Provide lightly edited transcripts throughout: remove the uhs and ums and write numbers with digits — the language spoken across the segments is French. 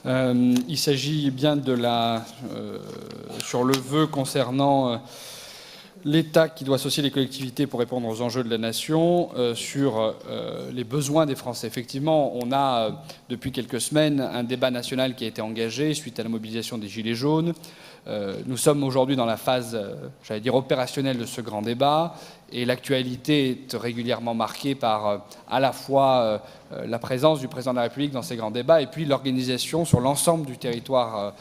Il s'agit bien sur le vœu concernant l'État qui doit associer les collectivités pour répondre aux enjeux de la nation, sur les besoins des Français. Effectivement, on a depuis quelques semaines un débat national qui a été engagé suite à la mobilisation des Gilets jaunes. Nous sommes aujourd'hui dans la phase, j'allais dire, opérationnelle de ce grand débat, et l'actualité est régulièrement marquée par à la fois la présence du président de la République dans ces grands débats et puis l'organisation sur l'ensemble du territoire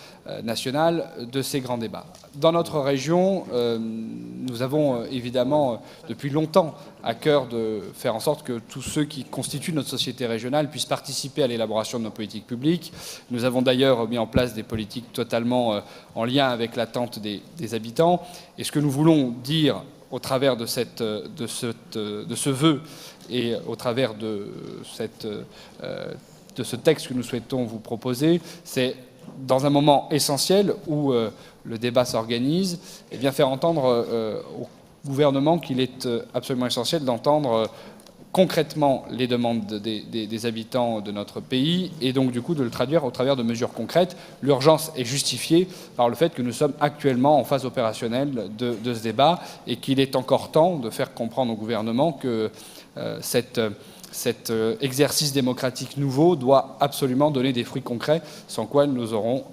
national de ces grands débats. Dans notre région, nous avons évidemment depuis longtemps à cœur de faire en sorte que tous ceux qui constituent notre société régionale puissent participer à l'élaboration de nos politiques publiques. Nous avons d'ailleurs mis en place des politiques totalement en lien avec l'attente des habitants. Et ce que nous voulons dire au travers de ce vœu et au travers de ce texte que nous souhaitons vous proposer, c'est dans un moment essentiel où le débat s'organise, et bien faire entendre au gouvernement qu'il est absolument essentiel d'entendre concrètement les demandes des habitants de notre pays et donc du coup de le traduire au travers de mesures concrètes. L'urgence est justifiée par le fait que nous sommes actuellement en phase opérationnelle de ce débat et qu'il est encore temps de faire comprendre au gouvernement que cet exercice démocratique nouveau doit absolument donner des fruits concrets, sans quoi nous aurons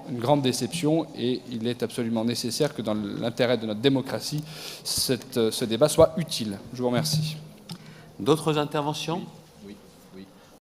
une grande déception, et il est absolument nécessaire que dans l'intérêt de notre démocratie, ce débat soit utile. Je vous remercie. D'autres interventions ?